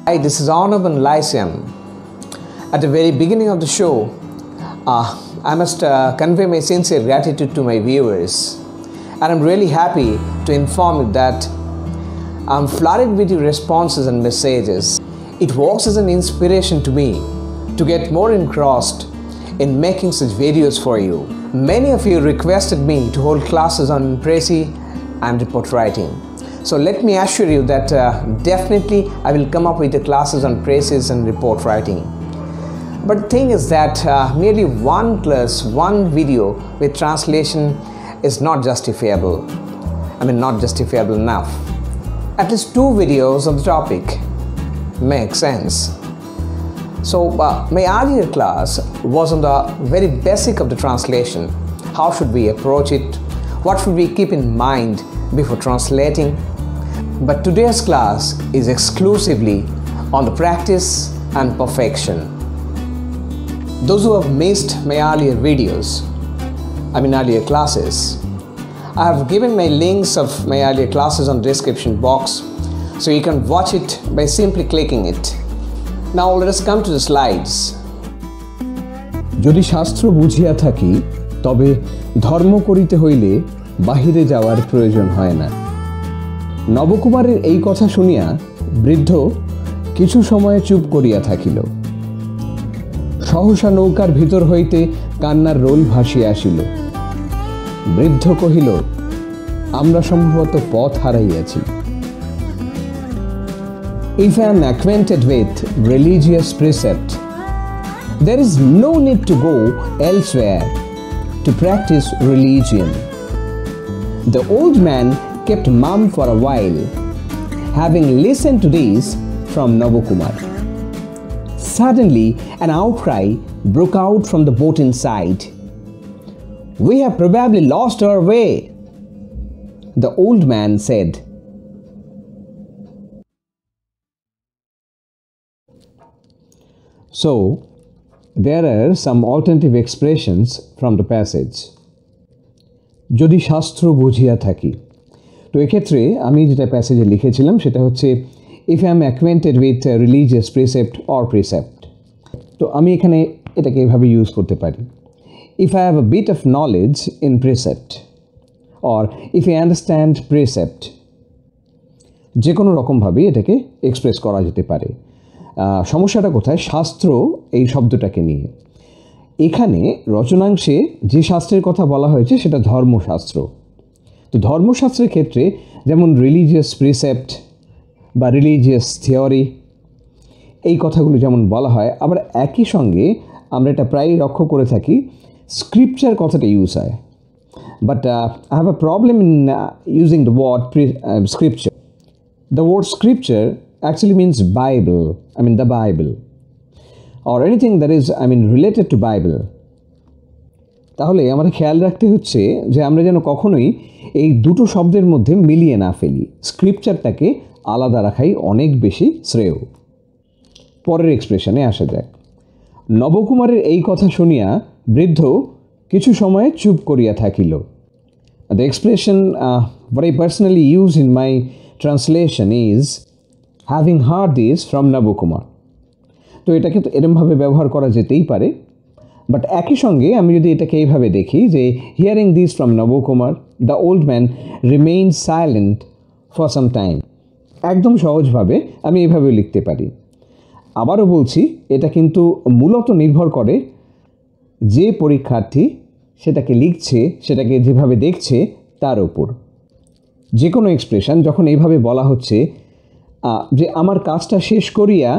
Hi, this is Arnab Lyceum. At the very beginning of the show, I must convey my sincere gratitude to my viewers, and I'm really happy to inform you that I'm flooded with your responses and messages. It works as an inspiration to me to get more engrossed in making such videos for you. Many of you requested me to hold classes on Prezi and report writing. So let me assure you that definitely I will come up with the classes on Prezi and report writing. But the thing is that merely 1+1 video with translation is not justifiable. Not justifiable enough. At least 2 videos on the topic make sense. So my earlier class was on the very basic of the translation. How should we approach it? What should we keep in mind before translating? But today's class is exclusively on the practice and perfection. Those who have missed my earlier videos, earlier classes, I have given my links of my earlier classes on the description box, so you can watch it by simply clicking it. Now let us come to the slides. যদি শাস্ত্র বুঝিয়া থাকি তবে ধর্ম করিতে হইলে বাহিরে যাওয়ার প্রয়োজন হয় না। নবকুমারের এই কথা শুনিয়া বৃদ্ধ কিছু সময় চুপ করিয়া থাকিল। সহসা নৌকার ভিতর হইতে কান্নার রোল ভাসিয়া আসিল। বৃদ্ধ কহিল, আমরা সম্ভবত পথ হারাইয়াছি। If I am acquainted with religious precept, there is no need to go elsewhere to practice religion. The old man kept mum for a while, having listened to this from Nabokumar. Suddenly, an outcry broke out from the boat inside. We have probably lost our way, the old man said. So, there are some alternative expressions from the passage. যদি শাস্ত্র বুঝিয়া থাকি, তো এক্ষেত্রে আমি যেটা প্যাসেজে লিখেছিলাম সেটা হচ্ছে if I am acquainted with religious precept or precept. তো আমি এখানে এটাকে এভাবে ইউজ করতে পারি, if I have a bit of knowledge in precept or if I understand precept. যে কোনো রকমভাবে এটাকে এক্সপ্রেস করা যেতে পারে। সমস্যাটা কোথায়? শাস্ত্র এই শব্দটাকে নিয়ে। এখানে রচনাংশে যে শাস্ত্রের কথা বলা হয়েছে সেটা ধর্মশাস্ত্র। তো ধর্মশাস্ত্রের ক্ষেত্রে যেমন রিলিজিয়াস প্রিসেপ্ট বা রিলিজিয়াস থিওরি, এই কথাগুলো যেমন বলা হয়, আবার একই সঙ্গে আমরা এটা প্রায়ই লক্ষ্য করে থাকি স্ক্রিপচার কথাটা ইউজ হয়। But I have a problem in using the word scripture. The word scripture actually means Bible, the Bible, or anything that is related to Bible. তাহলে আমাদের খেয়াল রাখতে হচ্ছে যে আমরা যেন কখনোই এই দুটো শব্দের মধ্যে মিলিয়ে না ফেলি। স্ক্রিপচারটাকে আলাদা রাখাই অনেক বেশি শ্রেয়। পরের এক্সপ্রেশনে আসা যাক। নবকুমারের এই কথা শুনিয়া বৃদ্ধ কিছু সময় চুপ করিয়া থাকিল। The expression what I personally use in my translation is having heard this from Nabokumar. তো এটাকে তো এরমভাবে ব্যবহার করা যেতেই পারে, বাট একই সঙ্গে আমি যদি এটাকে এইভাবে দেখি যে hearing this from Nabakumar, the old man remain silent for some time, একদম সহজভাবে আমি এইভাবে লিখতে পারি। আবারও বলছি, এটা কিন্তু মূলত নির্ভর করে যে পরীক্ষার্থী সেটাকে লিখছে, সেটাকে যেভাবে দেখছে তার ওপর। যে কোনো এক্সপ্রেশন যখন এইভাবে বলা হচ্ছে যে আমার কাজটা শেষ করিয়া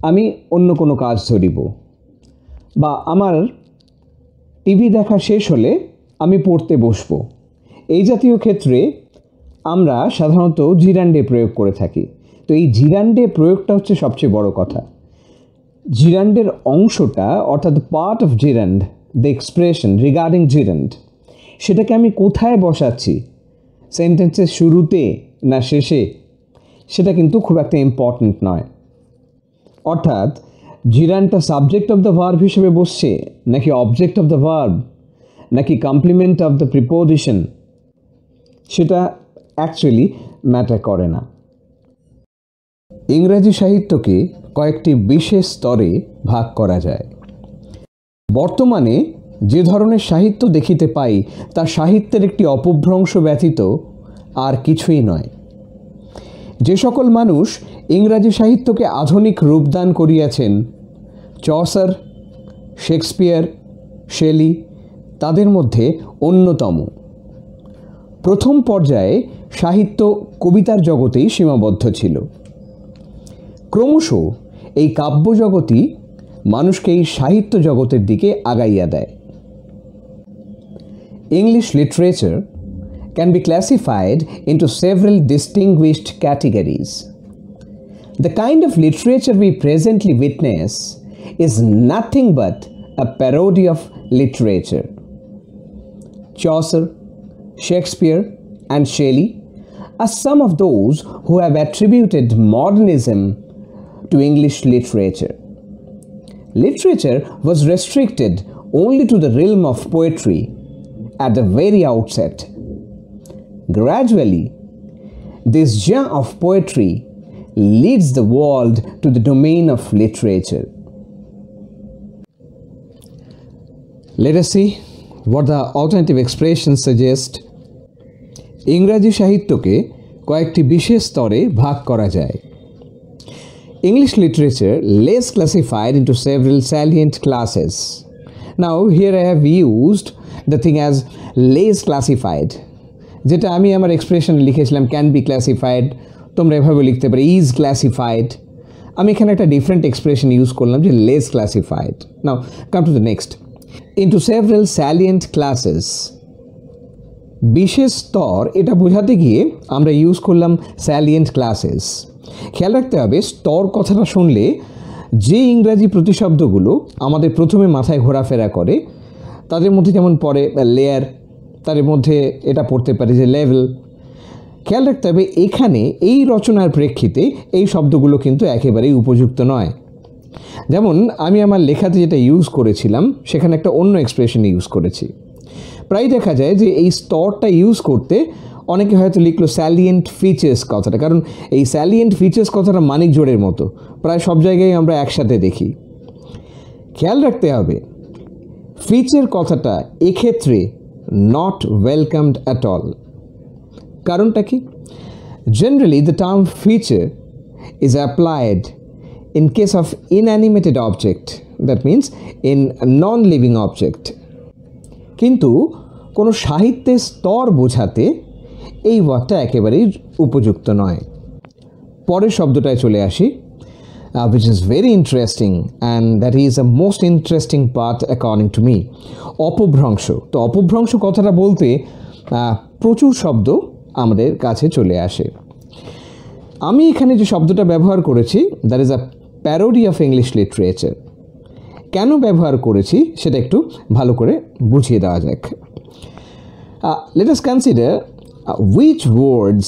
আমি অন্য কোনো কাজ ধরিব, বা আমার টিভি দেখা শেষ হলে আমি পড়তে বসব, এই জাতীয় ক্ষেত্রে আমরা সাধারণত জিরান্ডে প্রয়োগ করে থাকি। তো এই জিরান্ডে প্রয়োগটা হচ্ছে সবচেয়ে বড় কথা। জিরান্ডের অংশটা, অর্থাৎ part of জিরান্ড, the expression regarding জিরান্ড, সেটাকে আমি কোথায় বসাচ্ছি, সেন্টেন্সের শুরুতে না শেষে, সেটা কিন্তু খুব একটা ইম্পর্ট্যান্ট নয়। অর্থাৎ জিরান্ডটা সাবজেক্ট অফ দ্য ভার্ব হিসেবে বসছে নাকি অবজেক্ট অফ দ্য ভার্ব নাকি কমপ্লিমেন্ট অফ দ্য প্রিপোজিশন, সেটা অ্যাকচুয়ালি ম্যাটার করে না। ইংরেজি সাহিত্যকে কয়েকটি বিশেষ স্তরে ভাগ করা যায়। বর্তমানে যে ধরনের সাহিত্য দেখিতে পাই তা সাহিত্যের একটি অপভ্রংশ ব্যতীত আর কিছুই নয়। যে সকল মানুষ ইংরাজি সাহিত্যকে আধুনিক রূপদান করিয়াছেন, চসার, শেক্সপিয়ার, শেলি তাদের মধ্যে অন্যতম। প্রথম পর্যায়ে সাহিত্য কবিতার জগতেই সীমাবদ্ধ ছিল। ক্রমশ এই কাব্যজগতই মানুষকে এই সাহিত্য জগতের দিকে আগাইয়া দেয়। English literature can be classified into several distinguished categories. The kind of literature we presently witness is nothing but a parody of literature. Chaucer, Shakespeare, and Shelley are some of those who have attributed modernism to English literature. Literature was restricted only to the realm of poetry at the very outset. Gradually, this genre of poetry leads the world to the domain of literature. Let us see what the alternative expressions suggest. ইংরাজি সাহিত্যকে কয়েকটি বিশেষ স্তরে ভাগ করা যায়। English literature lays classified into several salient classes. Now here I have used the thing as lays classified, যেটা আমি আমার এক্সপ্রেশন লিখেছিলাম ক্যান বি ক্লাসিফাইড, তোমরা এভাবে লিখতে পারো ইজ ক্লাসিফাইড। আমি এখানে একটা ডিফারেন্ট এক্সপ্রেশন ইউজ করলাম যে less classified. Now come to the next, into several salient classes. বিশেষ স্তর এটা বোঝাতে গিয়ে আমরা ইউজ করলাম স্যালিয়েন্ট ক্লাসেস। খেয়াল রাখতে হবে স্তর কথাটা শুনলে যে ইংরাজি প্রতিশব্দগুলো আমাদের প্রথমে মাথায় ঘোরাফেরা করে তাদের মধ্যে যেমন পড়ে লেয়ার, তার মধ্যে এটা পড়তে পারে যে লেভেল। খেয়াল রাখতে হবে এখানে এই রচনার প্রেক্ষিতে এই শব্দগুলো কিন্তু একেবারেই উপযুক্ত নয়। যেমন আমি আমার লেখাতে যেটা ইউজ করেছিলাম সেখানে একটা অন্য এক্সপ্রেশন ইউজ করেছি। প্রায় দেখা যায় যে এই স্তরটা ইউজ করতে অনেকে হয়তো লিখলো স্যালিয়েন্ট ফিচার্স কথাটা, কারণ এই স্যালিয়েন্ট ফিচার্স কথাটা মানিক জোড়ের মতো প্রায় সব জায়গায় আমরা একসাথে দেখি। খেয়াল রাখতে হবে ফিচার কথাটা এক্ষেত্রে নট ওয়েলকামড অ্যাট অল। কারণটা কি? Generally the term feature is applied in case of inanimated object, that means in a non-living object. কিন্তু কোনো সাহিত্যের স্তর বোঝাতে এই ওয়ার্ডটা একেবারেই উপযুক্ত নয়। পরের শব্দটায় চলে আসি, which is very interesting and that is a most interesting part according to me, অপভ্রংশ। তো অপভ্রংশ কথাটা বলতে প্রচুর শব্দ আমাদের কাছে চলে আসে। আমি এখানে যে শব্দটা ব্যবহার করেছি that is a parody of English literature. কেন ব্যবহার করেছি সেটা একটু ভালো করে বুঝিয়ে দেওয়া যাক। Let us consider which words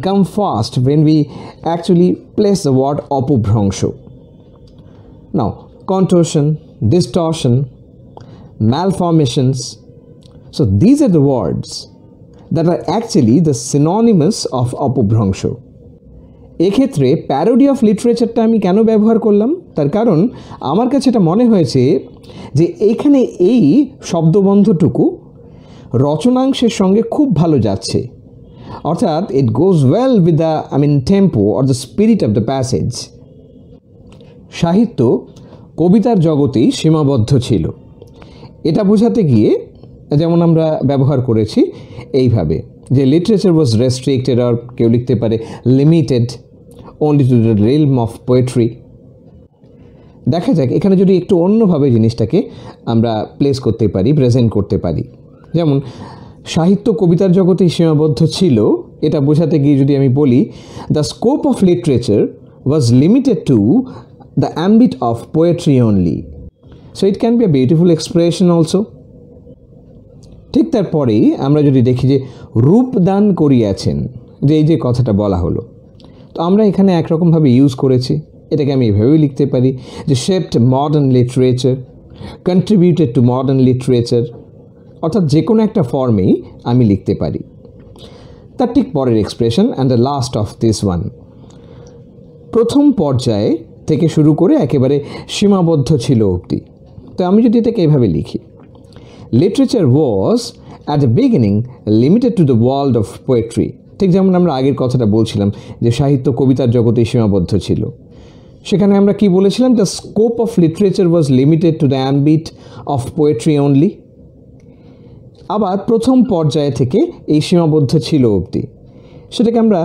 come first when we actually place the word অপভ্রংশ. Now contortion, distortion, malformations, so these are the words that are actually the synonymous of অপভ্রংশ। এক্ষেত্রে প্যারোডি অফ লিটারেচারটা আমি কেন ব্যবহার করলাম, তার কারণ আমার কাছে এটা মনে হয়েছে যে এখানে এই শব্দবন্ধটুকু রচনাংশের সঙ্গে খুব ভালো যাচ্ছে, অর্থাৎ it goes well with the tempo or the spirit of the passage. সাহিত্য কবিতার জগতেই সীমাবদ্ধ ছিল, এটা বোঝাতে গিয়ে যেমন আমরা ব্যবহার করেছি এইভাবে যে লিটারেচার ওয়াজ রেস্ট্রিক্টেড, আর কেউ লিখতে পারে limited only to the realm of poetry. দেখা যাক এখানে যদি একটু অন্যভাবে জিনিসটাকে আমরা প্লেস করতে পারি, প্রেজেন্ট করতে পারি। যেমন সাহিত্য কবিতার জগতেই সীমাবদ্ধ ছিল, এটা বোঝাতে গিয়ে যদি আমি বলি the scope of literature was limited to the ambit of poetry only, so it can be a beautiful expression also. ঠিক তারপরেই আমরা যদি দেখি যে রূপদান করিয়াছেন, যে এই যে কথাটা বলা হলো, তো আমরা এখানে একরকমভাবে ইউজ করেছি, এটাকে আমি এভাবেই লিখতে পারি যে shaped modern literature, contributed to modern literature, অর্থাৎ যে কোনো একটা ফর্মেই আমি লিখতে পারি। তার ঠিক পরের expression and the last of this one, প্রথম পর্যায়ে থেকে শুরু করে একেবারে সীমাবদ্ধ ছিল অবধি। তো আমি যদি এটাকে এভাবে লিখি, literature was at the beginning limited to the world of poetry. ঠিক যেমন আমরা আগের কথাটা বলছিলাম যে সাহিত্য কবিতার জগতে সীমাবদ্ধ ছিল, সেখানে আমরা কি বলেছিলাম, the scope of literature was limited to the ambit of poetry only. আবার প্রথম পর্যায়ে থেকে এই সীমাবদ্ধ ছিল অবধি, সেটাকে আমরা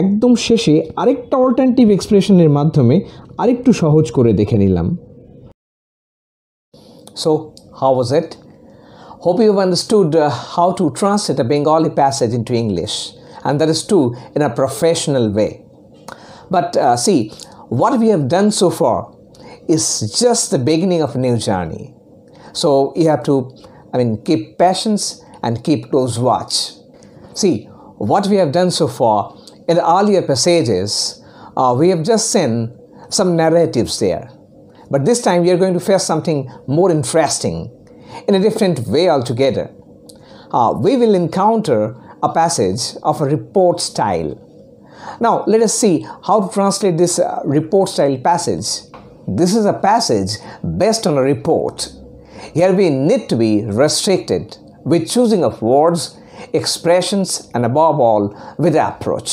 একদম শেষে আরেকটা অল্টারনেটিভ এক্সপ্রেশনের মাধ্যমে আরেকটু সহজ করে দেখে নিলাম। So, how was it? Hope you've understood how to translate a Bengali passage into English, and that is too in a professional way. But see, what we have done so far is just the beginning of a new journey. So you have to, keep patience and keep close watch. See, what we have done so far in the earlier passages, we have just seen some narratives there. But this time we are going to face something more interesting in a different way altogether. We will encounter a passage of a report style. Now let us see how to translate this report style passage. This is a passage based on a report. Here we need to be restricted with choosing of words, expressions, and above all with the approach.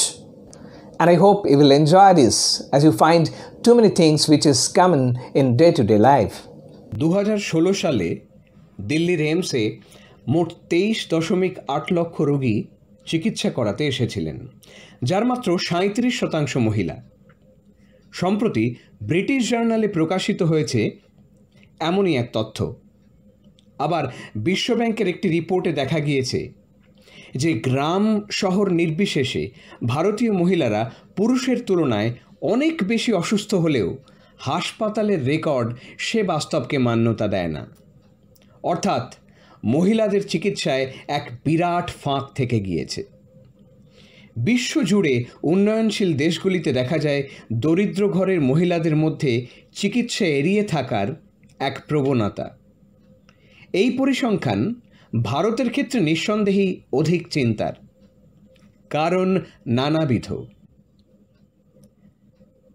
And I hope you will enjoy this as you find too many things which is common in day-to-day life. 2016 সালে দিল্লির এইমসে মোট 23.8 লক্ষ রোগী চিকিৎসা করাতে এসেছিলেন, যার মাত্র 37% মহিলা। সম্প্রতি ব্রিটিশ জার্নালে প্রকাশিত হয়েছে এমনই এক তথ্য। আবার বিশ্বব্যাংকের একটি রিপোর্টে দেখা গিয়েছে যে গ্রাম শহর নির্বিশেষে ভারতীয় মহিলারা পুরুষের তুলনায় অনেক বেশি অসুস্থ হলেও হাসপাতালের রেকর্ড সে বাস্তবকে মান্যতা দেয় না। অর্থাৎ মহিলাদের চিকিৎসায় এক বিরাট ফাঁক থেকে গিয়েছে। বিশ্বজুড়ে উন্নয়নশীল দেশগুলিতে দেখা যায় দরিদ্র ঘরের মহিলাদের মধ্যে চিকিৎসা এড়িয়ে থাকার এক প্রবণতা। এই পরিসংখ্যান ভারতের ক্ষেত্রে নিঃসন্দেহেই অধিক চিন্তার, কারণ নানাবিধ।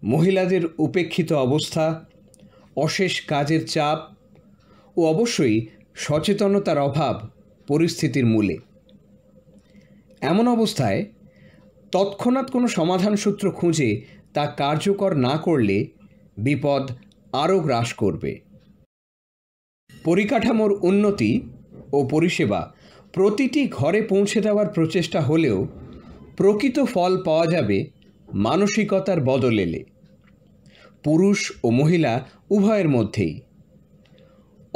মহিলাদের উপেক্ষিত অবস্থা, অশেষ কাজের চাপ ও অবশ্যই সচেতনতার অভাব পরিস্থিতির মূলে। এমন অবস্থায় তৎক্ষণাৎ কোনো সমাধান সূত্র খুঁজে তা কার্যকর না করলে বিপদ আরও গ্রাস করবে। পরিকাঠামোর উন্নতি ও পরিষেবা প্রতিটি ঘরে পৌঁছে দেওয়ার প্রচেষ্টা হলেও প্রকৃত ফল পাওয়া যাবে মানসিকতার বদল এলে, পুরুষ ও মহিলা উভয়ের মধ্যেই।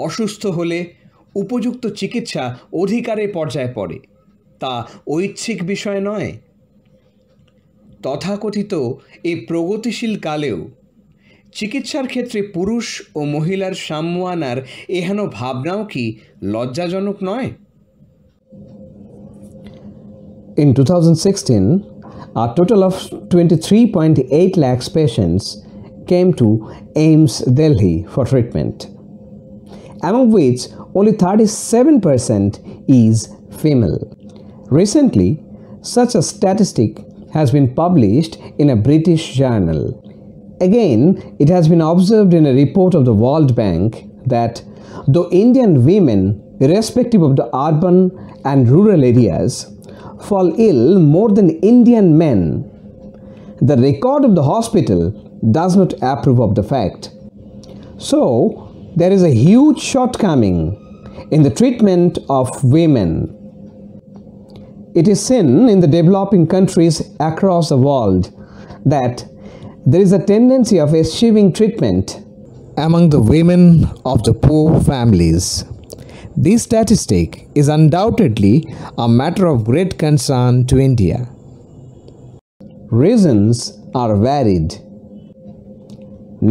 অসুস্থ হলে উপযুক্ত চিকিৎসা অধিকারের পর্যায়ে পড়ে, তা ঐচ্ছিক বিষয় নয়। তথাকথিত এই প্রগতিশীল কালেও চিকিৎসার ক্ষেত্রে পুরুষ ও মহিলার সাম্য আনার এহেন ভাবনাও কি লজ্জাজনক নয়? In 2016, a total of 23.8 lakhs patients came to AIIMS Delhi for treatment, among which only 37% is female. Recently, such a statistic has been published in a British journal. Again, it has been observed in a report of the World Bank that though Indian women, irrespective of the urban and rural areas, fall ill more than Indian men, the record of the hospital does not approve of the fact. So, there is a huge shortcoming in the treatment of women. It is seen in the developing countries across the world that there is a tendency of eschewing treatment among the women of the poor families. This statistic is undoubtedly a matter of great concern to India. Reasons are varied.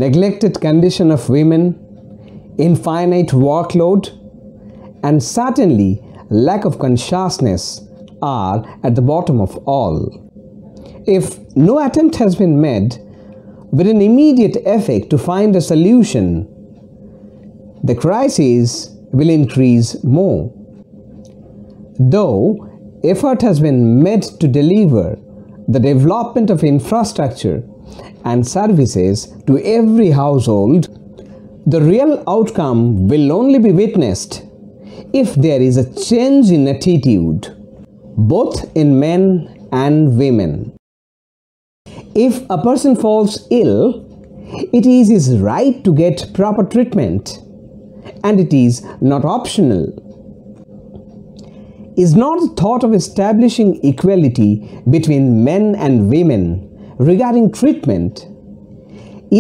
Neglected condition of women, infinite workload, and certainly lack of consciousness are at the bottom of all. If no attempt has been made with an immediate effect to find a solution, the crisis will increase more. Though effort has been made to deliver the development of infrastructure and services to every household, the real outcome will only be witnessed if there is a change in attitude, both in men and women. If a person falls ill, it is his right to get proper treatment, and it is not optional. Is not the thought of establishing equality between men and women regarding treatment,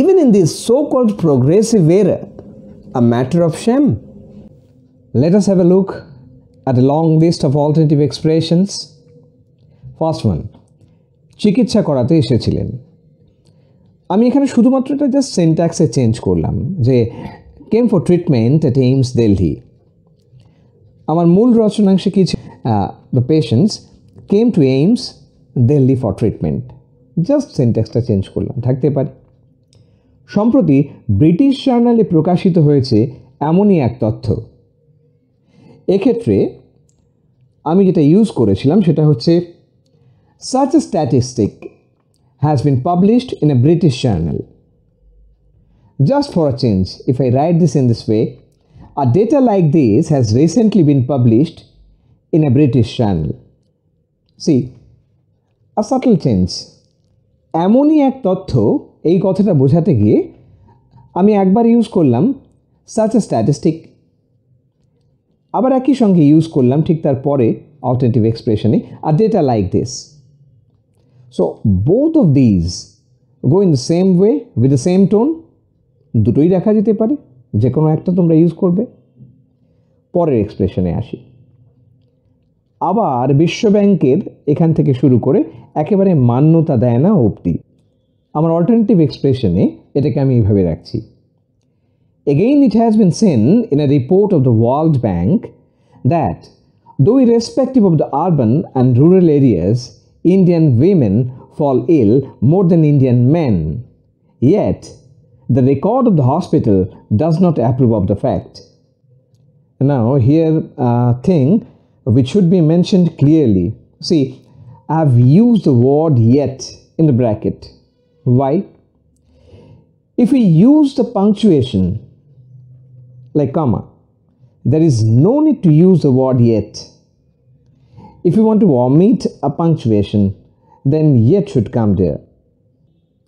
even in this so-called progressive era, a matter of shame? Let us have a look at a long list of alternative expressions. First one, চিকিৎসা করাতে এসেছিলেন। আমি এখানে শুধুমাত্র এটা just সিনট্যাক্সে change করলাম যে came for treatment at AIIMS Delhi. আমার মূল রচনাংশে কি ছিল? The patients came to AIIMS Delhi for treatment. Just সিনট্যাক্সটা চেঞ্জ করলাম, থাকতে পারে। সম্প্রতি ব্রিটিশ জার্নালে প্রকাশিত হয়েছে এমনই এক তথ্য। এক্ষেত্রে আমি যেটা ইউজ করেছিলাম সেটা হচ্ছে such a statistic has been published in a British journal. Just for a change, if I write this in this way, a data like this has recently been published in a British journal. See, a subtle change. এমনই এক তথ্য, এই কথাটা বোঝাতে গিয়ে আমি একবার use করলাম such a statistic, আবার একই সঙ্গে ইউজ করলাম ঠিক তার পরে অল্টারনেটিভ এক্সপ্রেশনে a data like this. So both of these go in the same way with the same tone. দুটোই দেখা যেতে পারে, যে কোনো একটা তোমরা ইউজ করবে। পরের এক্সপ্রেশনে আসি। আবার বিশ্বব্যাংকের এখান থেকে শুরু করে একেবারে মান্যতা দেয় না অবধি। আমার অল্টারনেটিভ এক্সপ্রেশনে এটাকে আমি এইভাবে রাখছি। Again, it has been seen in a report of the World Bank that though irrespective of the urban and rural areas, Indian women fall ill more than Indian men, yet the record of the hospital does not approve of the fact. Now here a thing which should be mentioned clearly. See, I have used the word yet in the bracket. Why? If we use the punctuation like comma, there is no need to use the word yet. If you want to omit a punctuation, then yet should come there.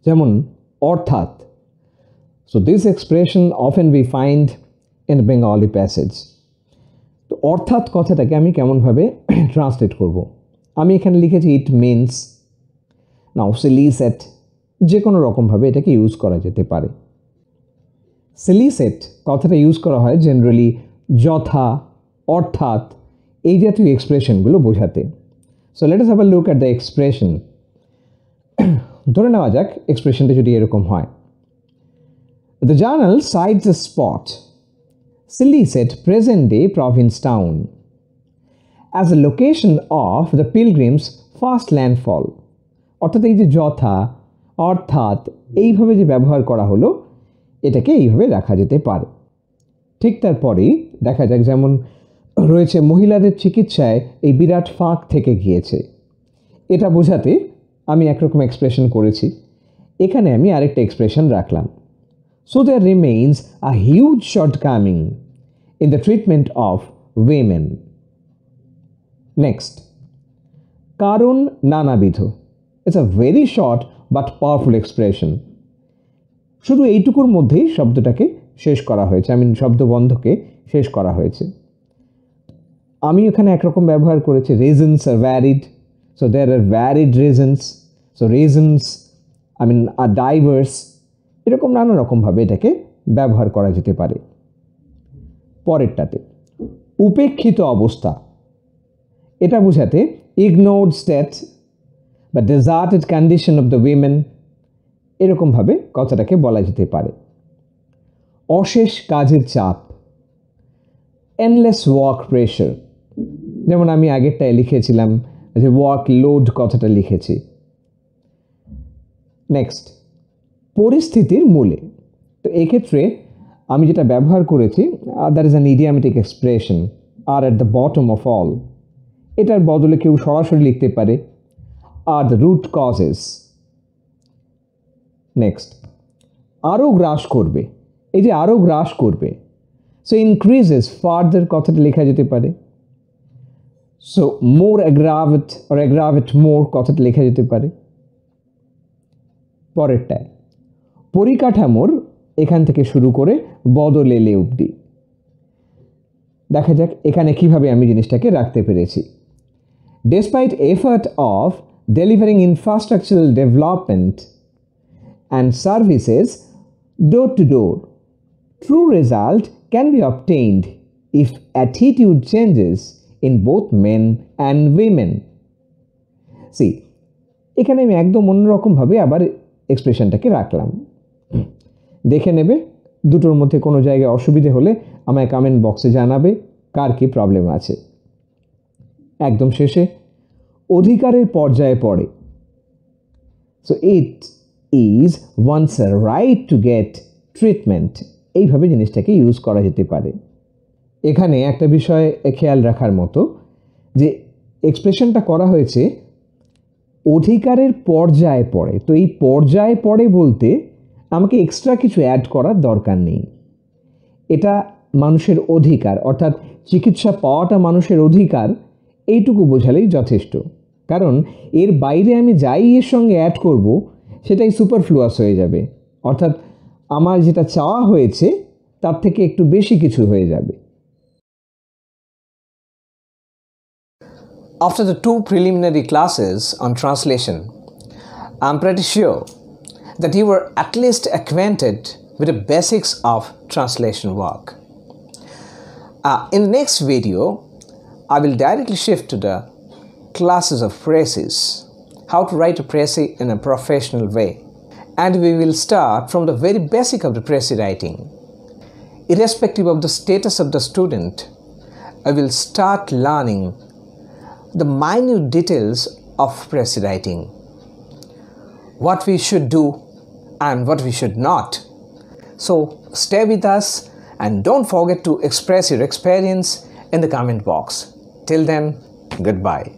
যেমন অর্থাৎ. So this expression often we find in the Bengali passage. তো অর্থাৎ কথাটাকে আমি কেমনভাবে translate করব? আমি এখানে লিখেছি ইট মিনস। নাও সিলিসেট, যে কোনো রকমভাবে এটাকে ইউজ করা যেতে পারে। সিলিসেট কথাটা ইউজ করা হয় জেনারেলি যথা, অর্থাৎ এই জাতীয় এক্সপ্রেশনগুলো বোঝাতে। So let us have a look at the expression. ধরে নেওয়া যাক এক্সপ্রেশনটা যদি এরকম হয়, the journal cites the spot সিলিসেট present day Provincetown as a location of the pilgrims first landfall. অর্থাৎ এই যে যথা, অর্থাৎ এইভাবে যে ব্যবহার করা হলো, এটাকে এইভাবে রাখা যেতে পারে। ঠিক তারপরেই দেখা যাক যেমন রয়েছে মহিলাদের চিকিৎসায় এই বিরাট ফাঁক থেকে গিয়েছে। এটা বোঝাতে আমি একরকম এক্সপ্রেশন করেছি, এখানে আমি আরেকটা এক্সপ্রেশন রাখলাম। So there remains a huge shortcoming in the treatment of women. Next, কারণ নানাবিধ। It's a very short but powerful expression. শুধু এইটুকুর মধ্যেই শব্দটাকে শেষ করা হয়েছে, শব্দবন্ধকে শেষ করা হয়েছে। আমি এখানে একরকম ব্যবহার করেছি reasons are varied. So there are varied reasons, so reasons are diverse, এরকম নানা রকমভাবে এটাকে ব্যবহার করা যেতে পারে। পরেরটাতে উপেক্ষিত অবস্থা, এটা বোঝাতে ইগনোরড স্টেট বা deserted condition of the women, এরকমভাবে কথাটাকে বলা যেতে পারে। অশেষ কাজের চাপ, এন্ডলেস ওয়ার্ক প্রেশার, যেমন আমি আগেরটায় লিখেছিলাম যে ওয়ার্ক লোড কথাটা লিখেছি। নেক্সট, পরিস্থিতির মূলে। তো এক্ষেত্রে আমি যেটা ব্যবহার করেছি that is an idiomatic expression, আর at the bottom of all. এটার বদলে কেউ সরাসরি লিখতে পারে আর দ্য রুট কজেস। নেক্সট, আরও গ্রাস করবে, এই যে আরও গ্রাস করবে, সো ইনক্রিজেস ফার্দার কথাটা লেখা যেতে পারে। So more aggravate or aggravate more কথাটা লেখা যেতে পারে। পরেরটায় পরিকাঠামোর এখান থেকে শুরু করে বদলেলে অবধি। দেখা যাক এখানে কিভাবে আমি জিনিসটাকে রাখতে পেরেছি। Despite effort of delivering infrastructural development and services door to door, true result can be obtained if attitude changes in both men and women. See, এখানে আমি একদম অন্যরকমভাবে আবার এক্সপ্রেশনটাকে রাখলাম। দেখে নেবে, দুটোর মধ্যে কোনো জায়গায় অসুবিধে হলে আমায় কমেন্ট বক্সে জানাবে কার কি প্রবলেম আছে। একদম শেষে অধিকারের পর্যায়ে পড়ে, so it is once a right to get treatment, এইভাবে জিনিসটাকে ইউজ করা যেতে পারে। এখানে একটা বিষয় খেয়াল রাখার মতো যে এক্সপ্রেশনটা করা হয়েছে অধিকারের পর্যায়ে পড়ে, তো এই পর্যায়ে পড়ে বলতে আমাকে এক্সট্রা কিছু অ্যাড করার দরকার নেই। এটা মানুষের অধিকার, অর্থাৎ চিকিৎসা পাওয়াটা মানুষের অধিকার, এইটুকু বোঝালেই যথেষ্ট। কারণ এর বাইরে আমি যাই এর সঙ্গে অ্যাড করব সেটাই সুপারফ্লুয়াস হয়ে যাবে, অর্থাৎ আমার যেটা চাওয়া হয়েছে তার থেকে একটু বেশি কিছু হয়ে যাবে। After the 2 preliminary classes on translation, I'm pretty sure that you were at least acquainted with the basics of translation work. In the next video, I will directly shift to the classes of phrases, how to write a précis in a professional way. And we will start from the very basic of the précis writing. Irrespective of the status of the student, I will start learning the minute details of précis writing, what we should do and what we should not. So stay with us and don't forget to express your experience in the comment box. Till then, goodbye.